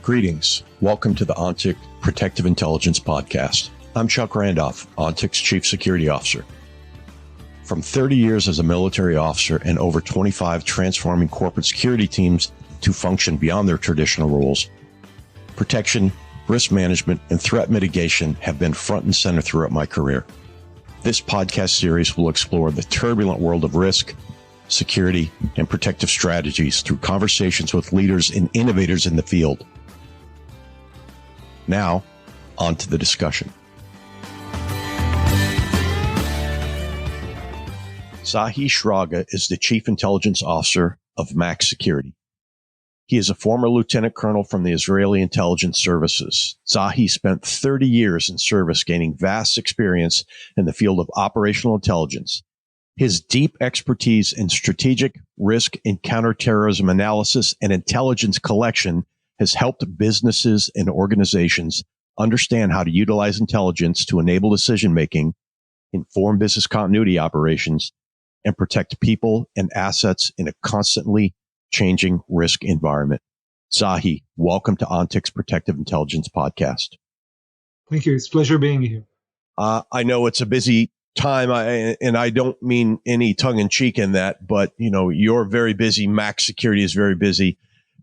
Greetings. Welcome to the ONTIC Protective Intelligence Podcast. I'm Chuck Randolph, ONTIC's Chief Security Officer. From 30 years as a military officer and over 25 transforming corporate security teams to function beyond their traditional roles, protection, risk management, and threat mitigation have been front and center throughout my career. This podcast series will explore the turbulent world of risk, security, and protective strategies through conversations with leaders and innovators in the field. Now, on to the discussion. Tzahi Shraga is the Chief Intelligence Officer of Max Security. He is a former lieutenant colonel from the Israeli Intelligence Services. Tzahi spent 30 years in service, gaining vast experience in the field of operational intelligence. His deep expertise in strategic, risk, and counter-terrorism analysis and intelligence collection has helped businesses and organizations understand how to utilize intelligence to enable decision-making, inform business continuity operations, and protect people and assets in a constantly changing risk environment. Tzahi, welcome to ONTIC's Protective Intelligence Podcast. Thank you. It's a pleasure being here. I know it's a busy time, and I don't mean any tongue-in-cheek in that, but you're very busy. Max Security is very busy.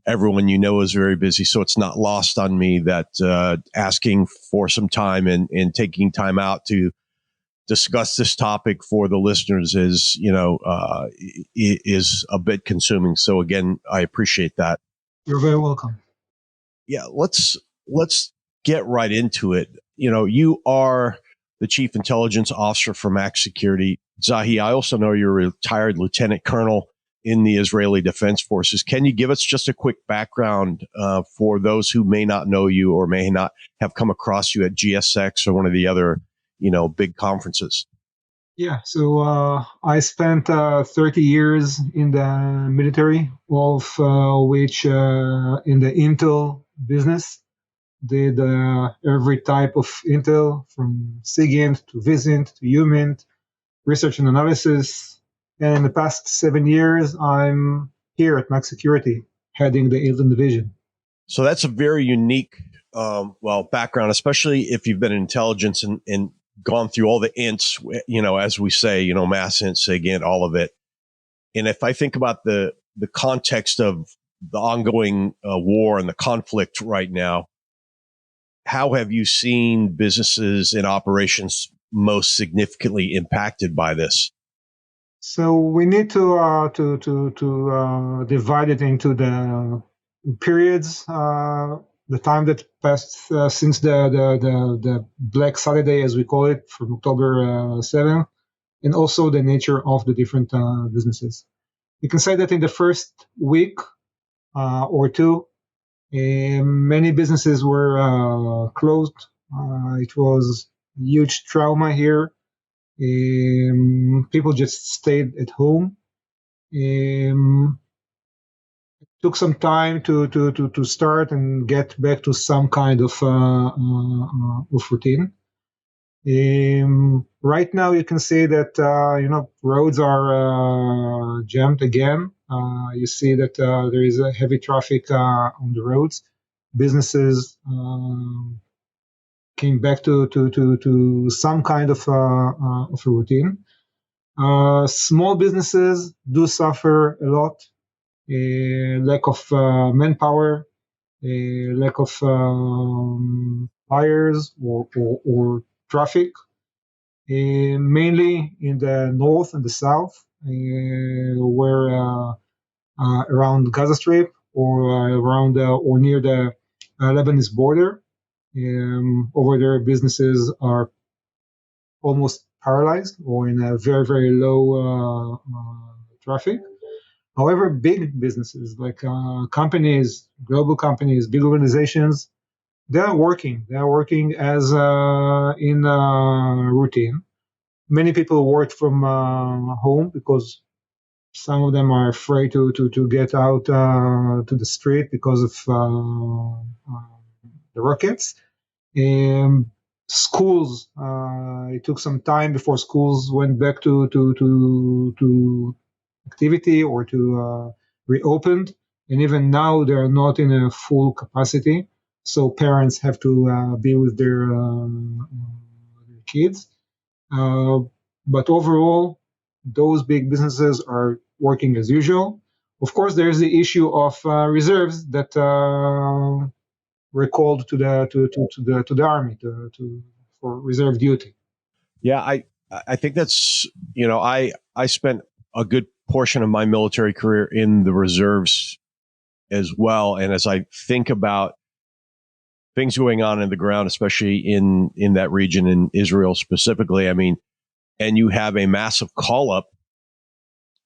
Everyone you know is very busy, so it's not lost on me that asking for some time and taking time out to discuss this topic for the listeners is a bit consuming. So again, I appreciate that. You're very welcome. Yeah, let's get right into it. You are the Chief Intelligence Officer for Max Security. Tzahi, I also know you're a retired lieutenant colonel in the Israeli Defense Forces. Can you give us just a quick background for those who may not know you or may not have come across you at GSX or one of the other big conferences? Yeah, so I spent 30 years in the military, all of which in the intel business. Did every type of intel, from SIGINT to VISINT to UMINT, research and analysis. And in the past 7 years, I'm here at Max Security, heading the intel division. So that's a very unique background, especially if you've been in intelligence and gone through all the ints, as we say, mass int, SIGINT, all of it. And if I think about the context of the ongoing war and the conflict right now, how have you seen businesses and operations most significantly impacted by this? So we need to divide it into the periods. The time that passed since the Black Saturday, as we call it, from October 7th, and also the nature of the different businesses. You can say that in the first week or two, many businesses were closed. It was huge trauma here. People just stayed at home. It took some time to start and get back to some kind of routine. Right now, you can see that roads are jammed again. You see that there is a heavy traffic on the roads. Businesses came back to some kind of a routine. Small businesses do suffer a lot. Lack of manpower, lack of buyers or traffic, mainly in the north and the south, where around Gaza Strip or around or near the Lebanese border. Over there, businesses are almost paralyzed or in a very, very low traffic. However, big businesses like companies, global companies, big organizations, they are working. They are working as in routine. Many people work from home because some of them are afraid to get out to the street because of the rockets. Schools, it took some time before schools went back to activity or to reopened, and even now they are not in a full capacity. so parents have to be with their kids. But overall, those big businesses are working as usual. Of course, there is the issue of reserves that were called to the army for reserve duty. Yeah, I think that's, I spent a good portion of my military career in the reserves as well, and as I think about things going on in the ground, especially in that region in Israel specifically, I mean, and you have a massive call up,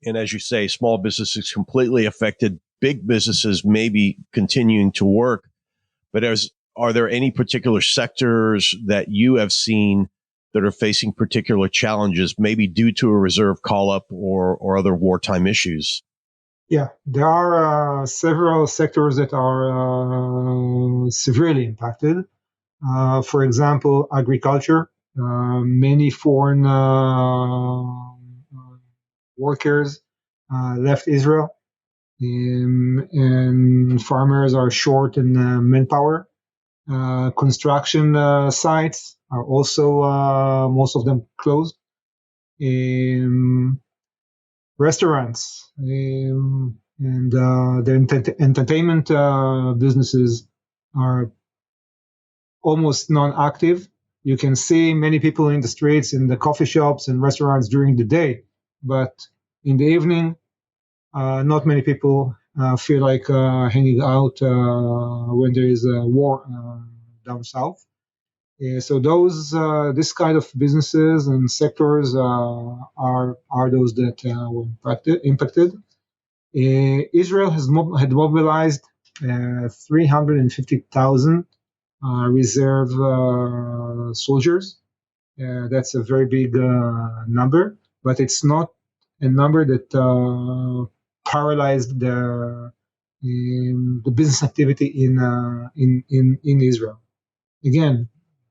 and as you say, small businesses completely affected, big businesses maybe continuing to work, but are there any particular sectors that you have seen that are facing particular challenges, maybe due to a reserve call up or other wartime issues? Yeah, there are several sectors that are severely impacted. For example, agriculture. Many foreign workers left Israel, and farmers are short in manpower. Construction sites are also, most of them, closed. Restaurants and the entertainment businesses are almost non-active. You can see many people in the streets, in the coffee shops and restaurants during the day, but in the evening, not many people feel like hanging out when there is a war down south. So this kind of businesses and sectors are those that were impacted. Israel had mobilized 350,000 reserve soldiers. That's a very big number, but it's not a number that paralyzed the business activity in Israel. Again,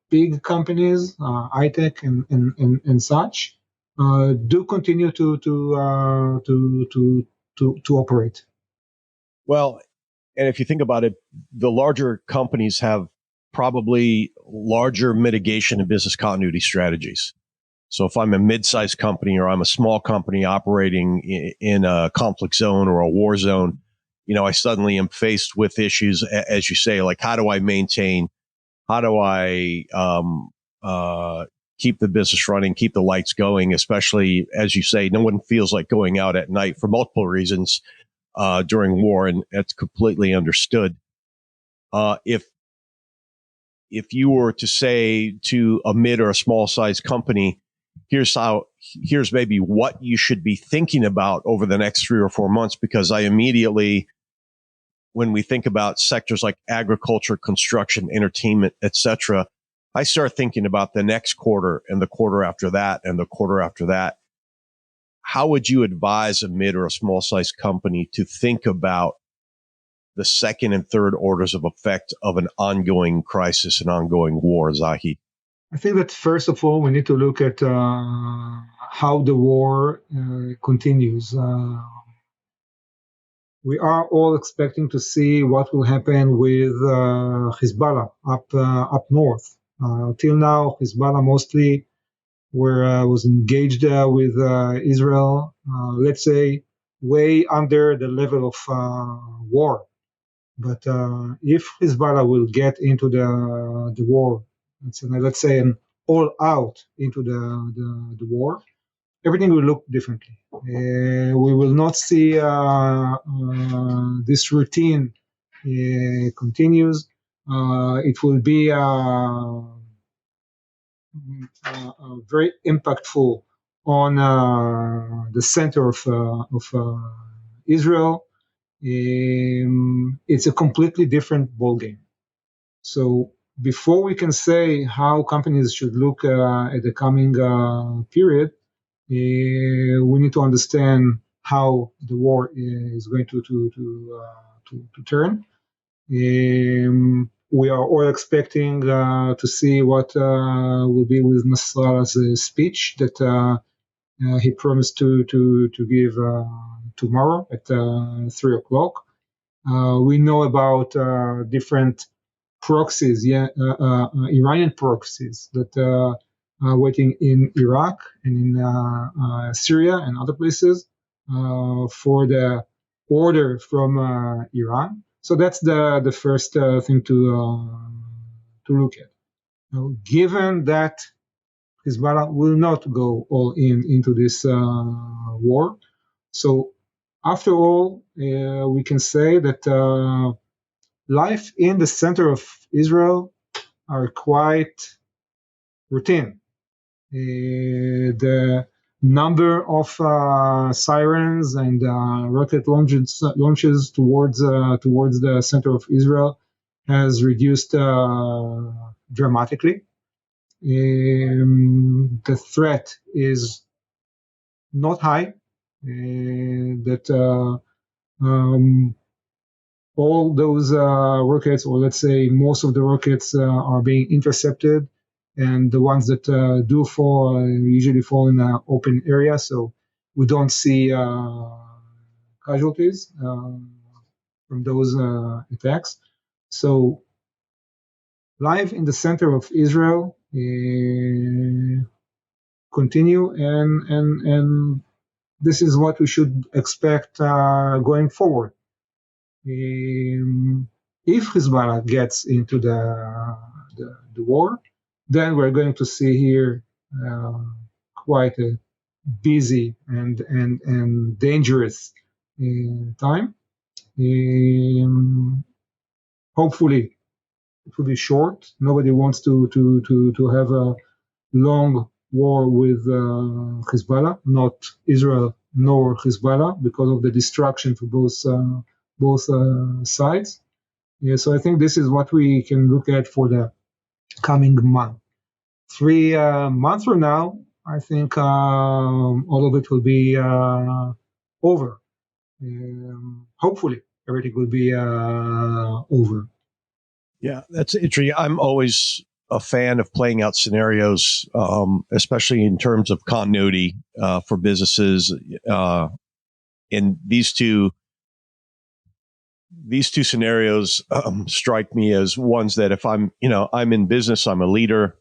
big companies, high tech and such, do continue to operate. Well, and if you think about it, the larger companies have probably larger mitigation and business continuity strategies. So if I'm a mid-sized company or I'm a small company operating in a conflict zone or a war zone, I suddenly am faced with issues, as you say, like how do I keep the business running, keep the lights going, especially, as you say, no one feels like going out at night for multiple reasons during war, and that's completely understood. If you were to say to a mid or a small size company, here's maybe what you should be thinking about over the next 3 or 4 months, because I immediately, when we think about sectors like agriculture, construction, entertainment, etc., I start thinking about the next quarter and the quarter after that and the quarter after that. How would you advise a mid or a small size company to think about the second and third orders of effect of an ongoing crisis, an ongoing war, Tzahi? I think that first of all, we need to look at how the war continues. We are all expecting to see what will happen with Hezbollah up north. Till now, Hezbollah mostly was engaged with Israel, let's say, way under the level of war. But if Hezbollah will get into the war, let's say an all out into the war, everything will look differently. We will not see this routine continues. It will be very impactful on the center of Israel. It's a completely different ballgame. So before we can say how companies should look at the coming period, we need to understand how the war is going to turn. We are all expecting to see what will be with Nasrallah's speech that he promised to give tomorrow at 3 o'clock. We know about different proxies, Iranian proxies that are waiting in Iraq and in Syria and other places for the order from Iran. So that's the first thing to look at. Now, given that Hezbollah will not go all into this war, so after all, we can say that life in the center of Israel are quite routine. The number of sirens and rocket launches towards the center of Israel has reduced dramatically. The threat is not high. All those rockets, or let's say most of the rockets, are being intercepted, and the ones that do fall usually fall in an open area, so we don't see casualties from those attacks. So life in the center of Israel continue, and this is what we should expect going forward. If Hezbollah gets into the war, then we're going to see here quite a busy and dangerous time. Hopefully, it will be short. Nobody wants to have a long war with Hezbollah, not Israel nor Hezbollah, because of the destruction to both sides. Yeah, so I think this is what we can look at for the coming month. 3 months from now, I think all of it will be over. Hopefully, everything will be over. Yeah, that's interesting. I'm always a fan of playing out scenarios, especially in terms of continuity for businesses. And these two scenarios strike me as ones that if I'm in business, I'm a leader,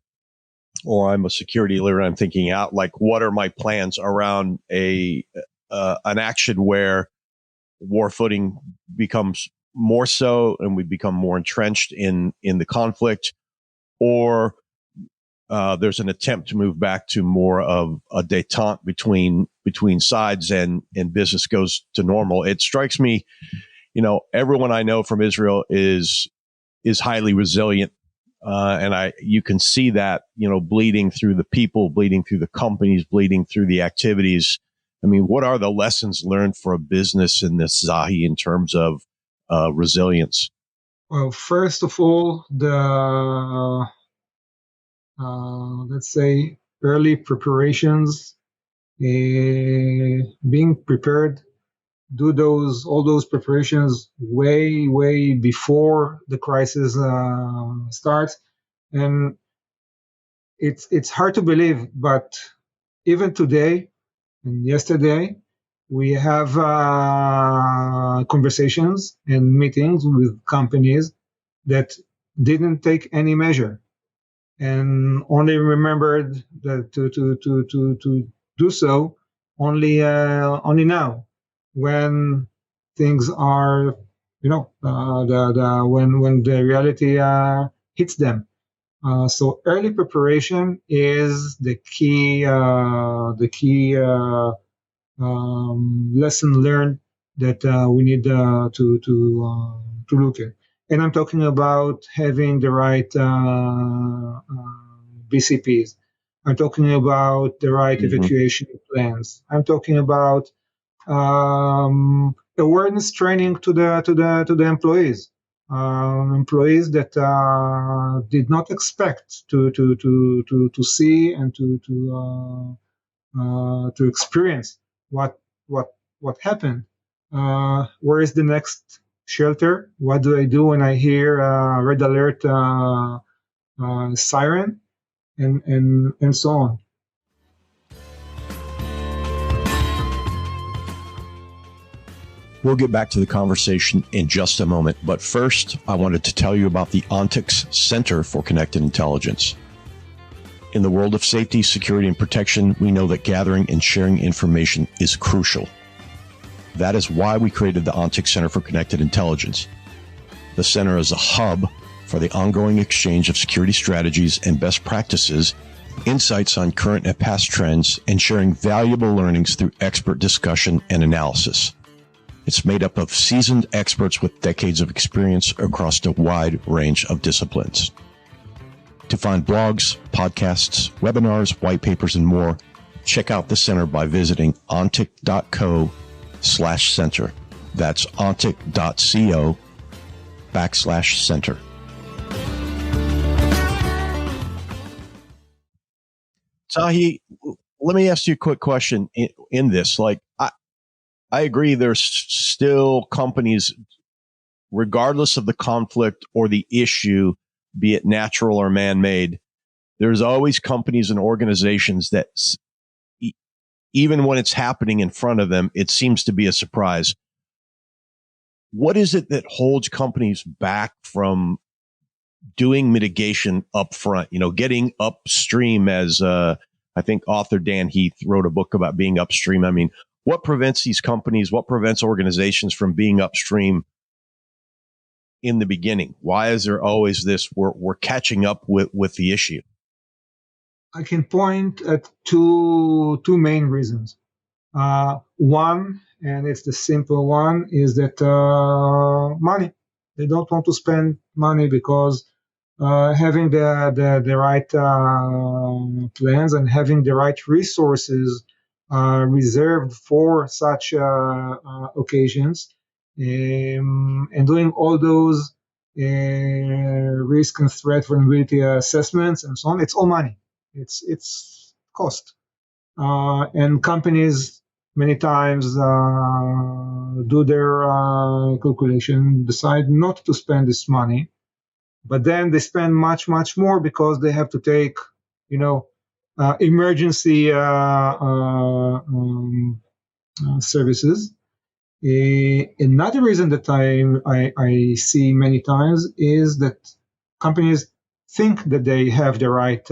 or I'm a security leader, I'm thinking out, like, what are my plans around an action where war footing becomes more so and we become more entrenched in the conflict, or there's an attempt to move back to more of a détente between sides, and business goes to normal. It strikes me, everyone I know from Israel is highly resilient, and you can see that, bleeding through the people, bleeding through the companies, bleeding through the activities. I mean, what are the lessons learned for a business in this, Tzahi, in terms of resilience? Well, first of all, the let's say early preparations, being prepared, do all those preparations way before the crisis starts. And it's hard to believe, but even today and yesterday, we have conversations and meetings with companies that didn't take any measure and only remembered that to do so only now, when things are, when the reality hits them. So early preparation is the key lesson learned that we need to look at. And I'm talking about having the right BCPs. I'm talking about the right evacuation plans. I'm talking about awareness training to the employees. Employees that did not expect to see and to experience what happened. Where is the next shelter? What do I do when I hear red alert siren, and so on. We'll get back to the conversation in just a moment, but first, I wanted to tell you about the ONTIX Center for Connected Intelligence. In the world of safety, security, and protection, we know that gathering and sharing information is crucial. That is why we created the ONTIX Center for Connected Intelligence. The center is a hub for the ongoing exchange of security strategies and best practices, insights on current and past trends, and sharing valuable learnings through expert discussion and analysis. It's made up of seasoned experts with decades of experience across a wide range of disciplines. To find blogs, podcasts, webinars, white papers, and more, check out the center by visiting ontic.co/center. That's ontic.co/center. Tzahi, let me ask you a quick question in this. I agree there's still companies, regardless of the conflict or the issue, be it natural or man-made, there's always companies and organizations that even when it's happening in front of them, it seems to be a surprise. What is it that holds companies back from doing mitigation up front, getting upstream, as I think author Dan Heath wrote a book about being upstream? I mean, what prevents these companies, what prevents organizations from being upstream in the beginning? Why is there always this, we're catching up with the issue? I can point at two main reasons. One, and it's the simple one, is that money. They don't want to spend money because having the right plans and having the right resources reserved for such occasions, and doing all those risk and threat vulnerability assessments and so on, it's all money. It's cost. And companies many times do their calculation, decide not to spend this money, but then they spend much, much more because they have to take, emergency services. Another reason that I see many times is that companies think that they have the right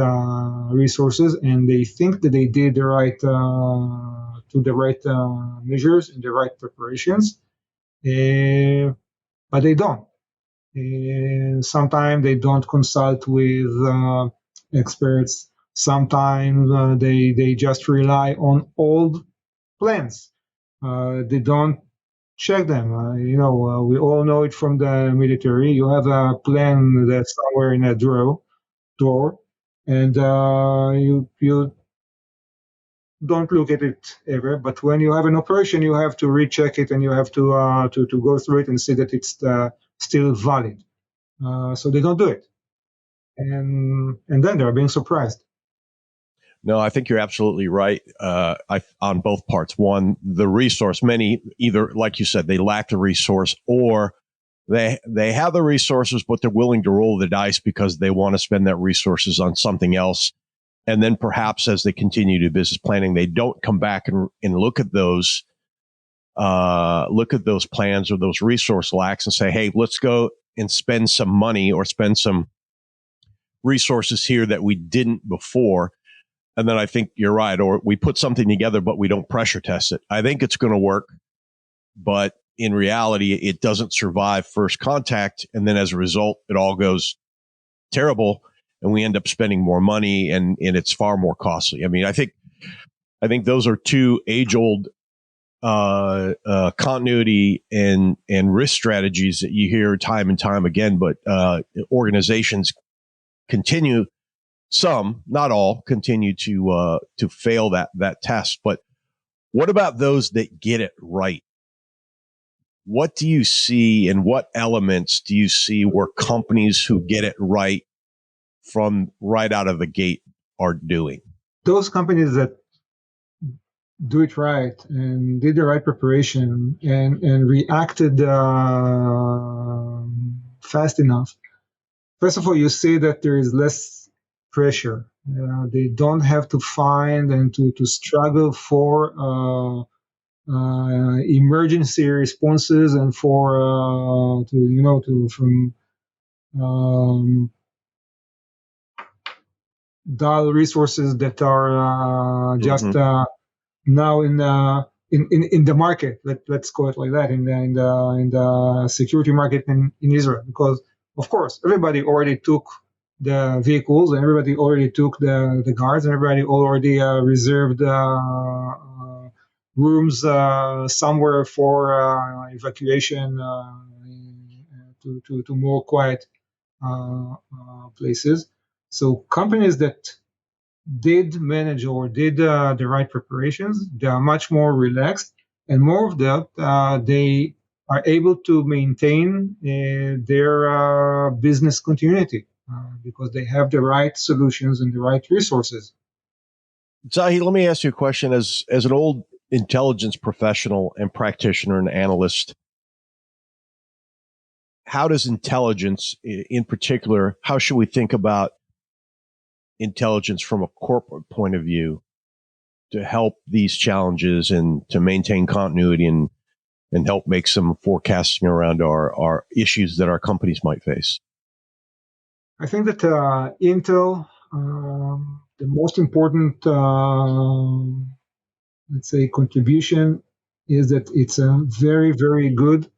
resources and they think that they did the right measures and the right preparations, but they don't. Sometimes they don't consult with experts. Sometimes they just rely on old plans. They don't check them. We all know it from the military. You have a plan that's somewhere in a drawer, and you don't look at it ever. But when you have an operation, you have to recheck it and you have to go through it and see that it's still valid. So they don't do it, and then they're being surprised. No, I think you're absolutely right on both parts. One, the resource, many either, like you said, they lack the resource, or they have the resources, but they're willing to roll the dice because they want to spend that resources on something else. And then perhaps as they continue to do business planning, they don't come back and look at those plans or those resource lacks and say, hey, let's go and spend some money or spend some resources here that we didn't before. And then I think you're right, or we put something together, but we don't pressure test it. I think it's going to work, but in reality, it doesn't survive first contact. And then as a result, it all goes terrible and we end up spending more money and it's far more costly. I mean, I think those are two age-old continuity and risk strategies that you hear time and time again, but organizations continue, some, not all, continue to fail that test. But what about those that get it right? What do you see and what elements do you see where companies who get it right from right out of the gate are doing? Those companies that do it right and did the right preparation and reacted fast enough. First of all, you see that there is less pressure. They don't have to find and to struggle for emergency responses and for from dull resources that are just now in the market. Let's call it like that, in the security market in Israel, because of course everybody already took the vehicles and everybody already took the guards and everybody already reserved rooms somewhere for evacuation to more quiet places. So companies that did manage or did the right preparations, they are much more relaxed, and more of that, they are able to maintain their business continuity because they have the right solutions and the right resources. Tzahi, let me ask you a question. As an old intelligence professional and practitioner and analyst, how does intelligence, in particular, how should we think about intelligence from a corporate point of view to help these challenges and to maintain continuity and help make some forecasting around our issues that our companies might face? I think that Intel, the most important, let's say, contribution is that it's a very, very good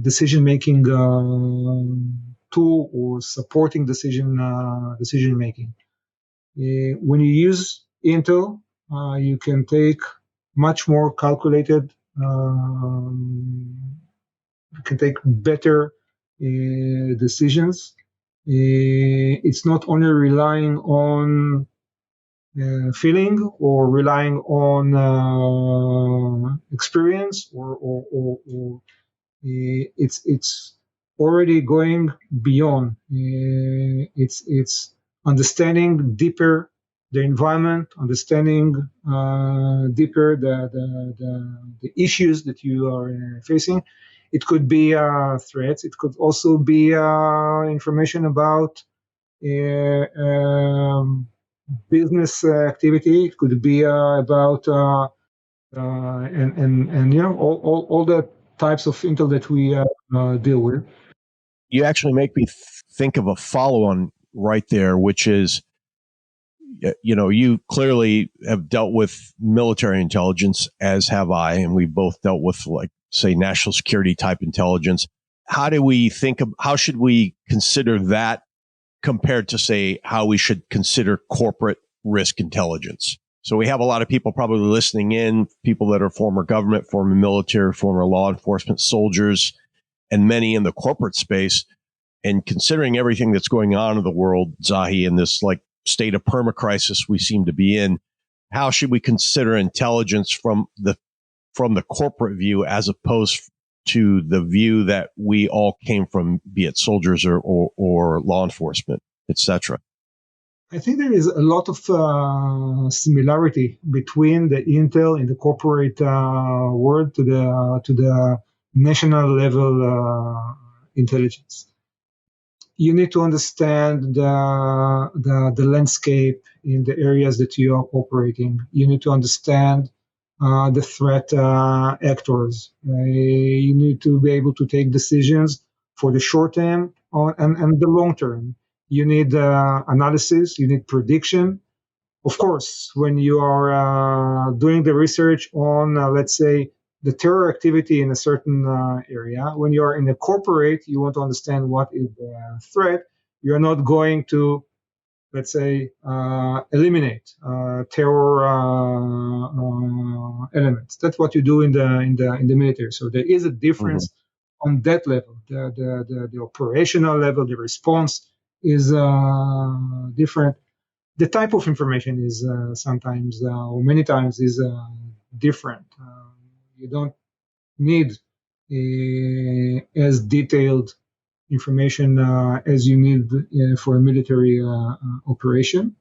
decision-making tool or supporting decision-making. When you use Intel, you can take much more calculated, you can take better decisions. It's not only relying on feeling or relying on experience or it's already going beyond. It's understanding deeper the environment, understanding deeper the issues that you are facing. It could be threats. It could also be information about business activity. It could be about and all the types of intel that we deal with. You actually make me think of a follow-on right there, which is, you clearly have dealt with military intelligence, as have I, and we both dealt with, like, say, national security type intelligence. How should we consider that compared to, say, how we should consider corporate risk intelligence? So we have a lot of people probably listening in, people that are former government, former military, former law enforcement, soldiers, and many in the corporate space. And considering everything that's going on in the world, Tzahi, in this like state of permacrisis we seem to be in, how should we consider intelligence from the corporate view as opposed to the view that we all came from, be it soldiers or law enforcement, etc.? I think there is a lot of similarity between the intel in the corporate world to the national level intelligence. You need to understand the landscape in the areas that you are operating. You need to understand the threat actors. You need to be able to take decisions for the short term and the long term. You need analysis. You need prediction. Of course, when you are doing the research on, let's say, the terror activity in a certain area, when you are in a corporate, you want to understand what is the threat. You're not going to, let's say, eliminate terror elements. That's what you do in the military. So there is a difference on that level. The operational level, the response is different. The type of information is sometimes or many times is different. You don't need as detailed information as you need for a military operation.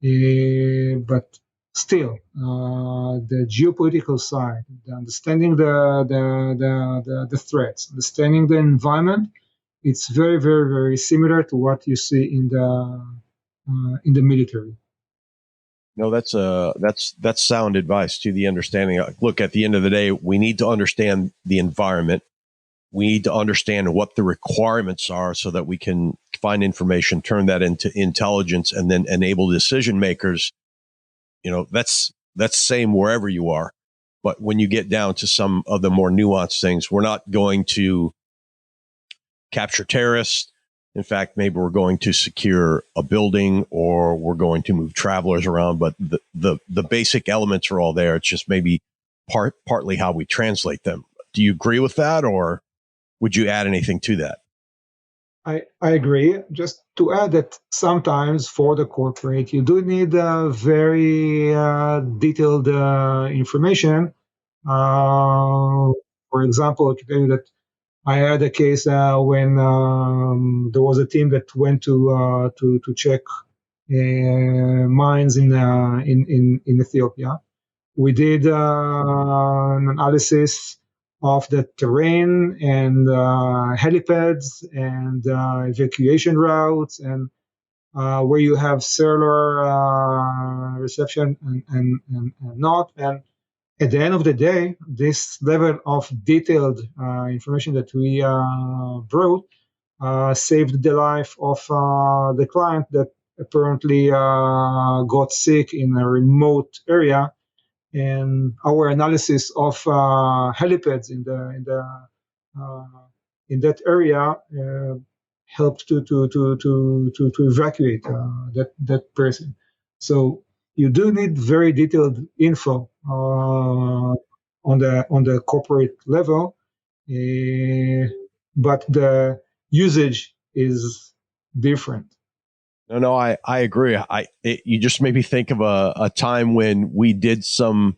But still, the geopolitical side, the understanding the threats, understanding the environment, it's very, very, very similar to what you see in the military. No, that's sound advice to the understanding. Look, at the end of the day, we need to understand the environment. We need to understand what the requirements are so that we can find information, turn that into intelligence, and then enable decision makers. That's same wherever you are. But when you get down to some of the more nuanced things, we're not going to capture terrorists. In fact, maybe we're going to secure a building or we're going to move travelers around. But the basic elements are all there. It's just maybe partly how we translate them. Do you agree with that, or would you add anything to that? I agree. Just to add that sometimes for the corporate, you do need very detailed information. For example, I can tell you that I had a case when there was a team that went to check mines in Ethiopia. We did an analysis of the terrain and helipads and evacuation routes and where you have cellular reception and not. And at the end of the day, this level of detailed information that we brought saved the life of the client that apparently got sick in a remote area, and our analysis of helipads uh, in that area helped to evacuate that person. So you do need very detailed info on the corporate level, but the usage is different. No, I agree. You just made me think of a time when we did some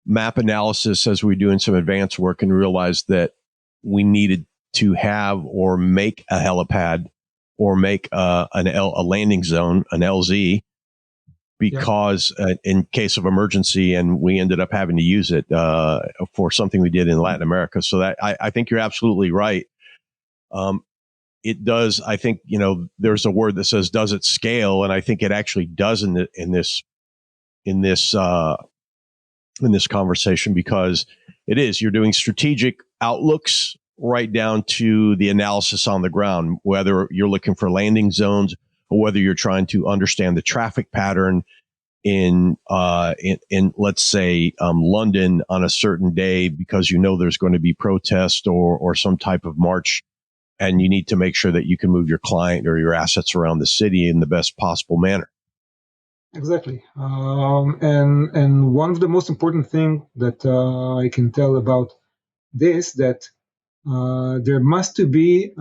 map analysis as we were doing some advanced work and realized that we needed to have or make a helipad or make a landing zone, an LZ, because in case of emergency, and we ended up having to use it for something we did in Latin America. So that I think you're absolutely right. It does. I think, there's a word that says, does it scale? And I think it actually does in this conversation, because you're doing strategic outlooks right down to the analysis on the ground, whether you're looking for landing zones or whether you're trying to understand the traffic pattern in let's say London on a certain day, because there's going to be protest or some type of march, and you need to make sure that you can move your client or your assets around the city in the best possible manner. Exactly. And one of the most important thing that I can tell about this, that there must be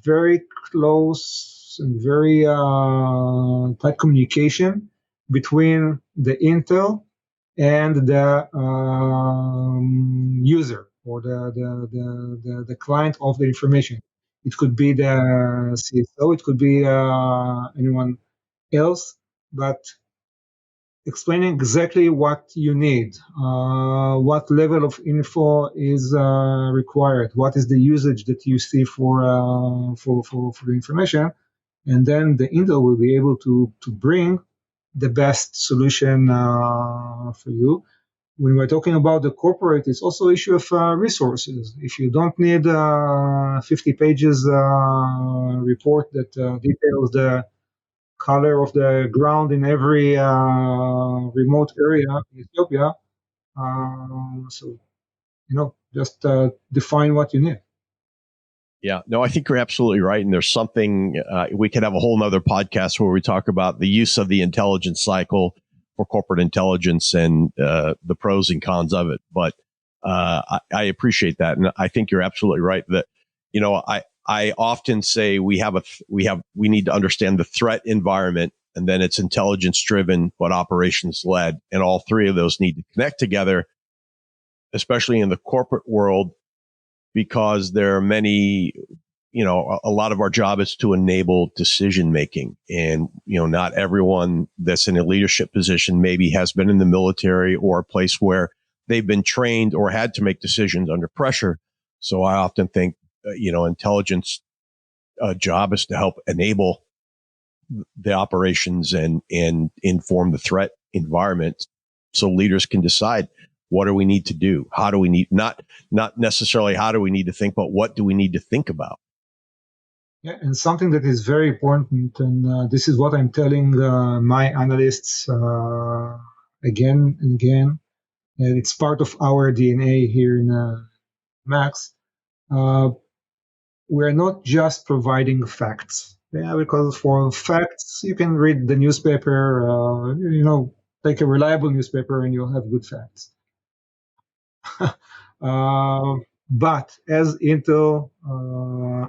very close and very tight communication between the intel and the user or the client of the information. It could be the CSO, it could be anyone else, but explaining exactly what you need, what level of info is required, what is the usage that you see for the information, and then the Intel will be able to bring the best solution for you. When we're talking about the corporate, it's also an issue of resources. If you don't need 50 pages report that details the color of the ground in every remote area in Ethiopia. So, just define what you need. Yeah, no, I think you're absolutely right. And there's something, we could have a whole nother podcast where we talk about the use of the intelligence cycle for corporate intelligence and the pros and cons of it. But I appreciate that. And I think you're absolutely right that, I often say we need to understand the threat environment, and then it's intelligence driven, but operations led. And all three of those need to connect together, especially in the corporate world, because there are many, a lot of our job is to enable decision making. And, not everyone that's in a leadership position maybe has been in the military or a place where they've been trained or had to make decisions under pressure. So I often think, intelligence job is to help enable the operations and inform the threat environment so leaders can decide what do we need to do? How do we need, not necessarily how do we need to think, but what do we need to think about? Yeah, and something that is very important, and this is what I'm telling my analysts again and again, and it's part of our DNA here in Max. We're not just providing facts. Yeah, because for facts, you can read the newspaper, take a reliable newspaper and you'll have good facts. But as Intel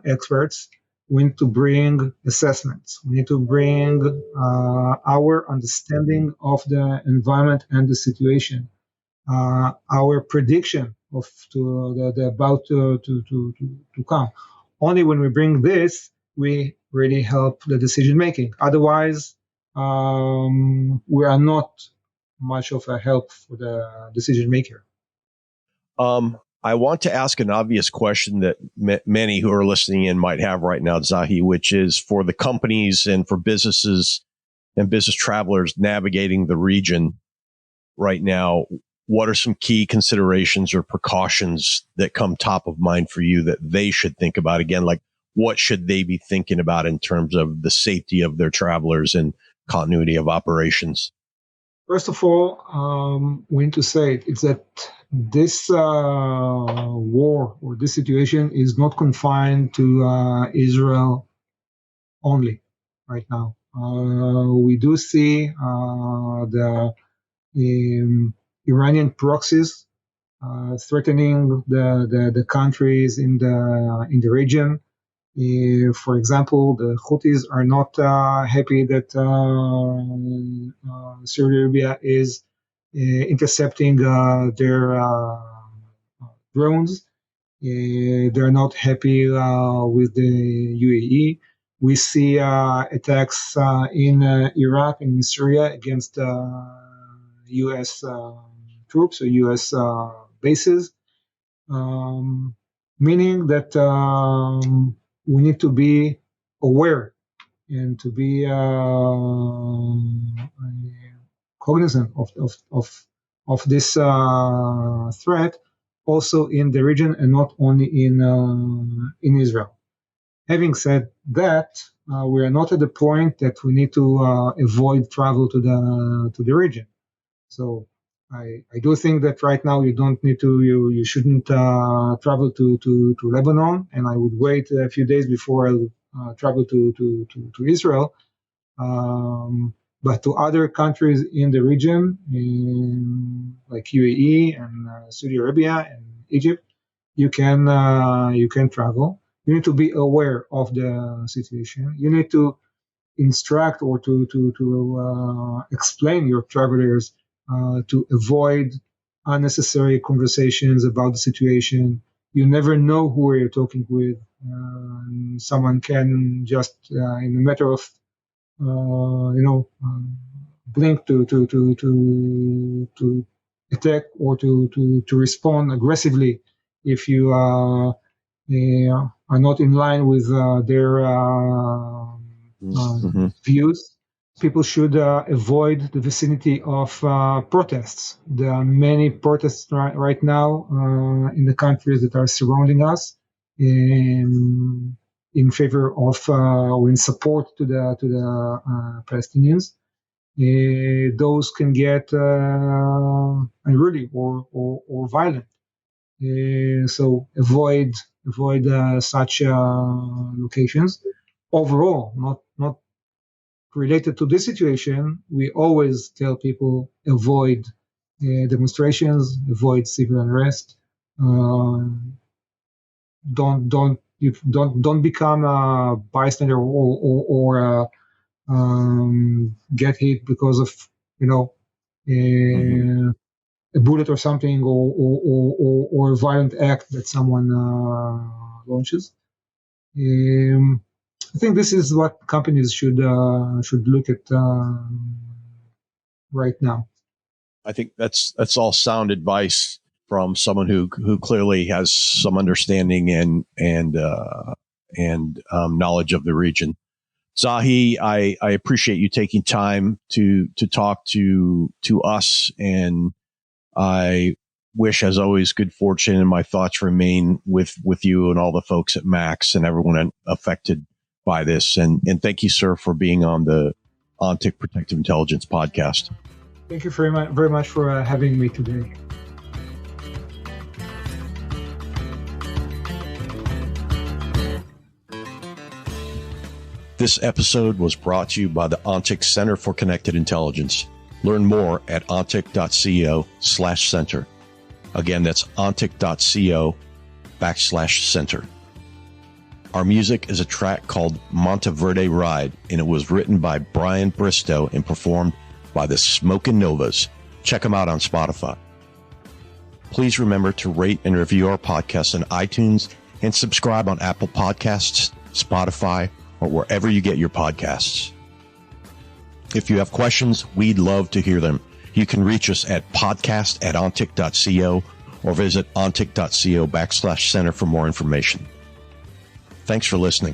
experts, we need to bring assessments. We need to bring our understanding of the environment and the situation, our prediction of the about to come. Only when we bring this, we really help the decision making. Otherwise, we are not much of a help for the decision maker. I want to ask an obvious question that many who are listening in might have right now, Tzahi, which is for the companies and for businesses and business travelers navigating the region right now. What are some key considerations or precautions that come top of mind for you that they should think about? Again, like what should they be thinking about in terms of the safety of their travelers and continuity of operations? First of all, we need to say it's that this war or this situation is not confined to Israel only right now. We do see the Iranian proxies threatening the countries in the region. For example, the Houthis are not happy that Saudi Arabia is intercepting their drones. They're not happy with the UAE. We see attacks in Iraq and in Syria against U.S. Troops or U.S. Bases, meaning that we need to be aware and to be cognizant of this threat also in the region and not only in Israel. Having said that, we are not at the point that we need to avoid travel to the region. So I do think that right now you don't need to, you shouldn't travel to Lebanon, and I would wait a few days before I travel to Israel. But to other countries in the region, like UAE and Saudi Arabia and Egypt, you can travel. You need to be aware of the situation. You need to instruct or to explain your travelers to avoid unnecessary conversations about the situation. You never know who you're talking with. Someone can just, in a matter of, blink to attack or to respond aggressively if you are not in line with their views. People should avoid the vicinity of protests. There are many protests right now in the countries that are surrounding us in favor of or in support to the Palestinians. Those can get unruly or violent. So avoid such locations. Overall, not related to this situation, we always tell people avoid demonstrations, avoid civil unrest. Don't become a bystander or get hit because of a bullet or something or a violent act that someone launches. I think this is what companies should look at right now. I think that's all sound advice from someone who clearly has some understanding and knowledge of the region. Tzahi, I appreciate you taking time to talk to us, and I wish, as always, good fortune, and my thoughts remain with you and all the folks at Max and everyone affected by this. And thank you, sir, for being on the OnTick Protective Intelligence podcast. Thank you very much for having me today. This episode was brought to you by the OnTick Center for Connected Intelligence. Learn more at ontic.co/center. Again, that's ontic.co/center. Our music is a track called Monteverde Ride, and it was written by Brian Bristow and performed by the Smokin' Novas. Check them out on Spotify. Please remember to rate and review our podcast on iTunes and subscribe on Apple Podcasts, Spotify, or wherever you get your podcasts. If you have questions, we'd love to hear them. You can reach us at podcast@ontic.co or visit ontic.co/center for more information. Thanks for listening.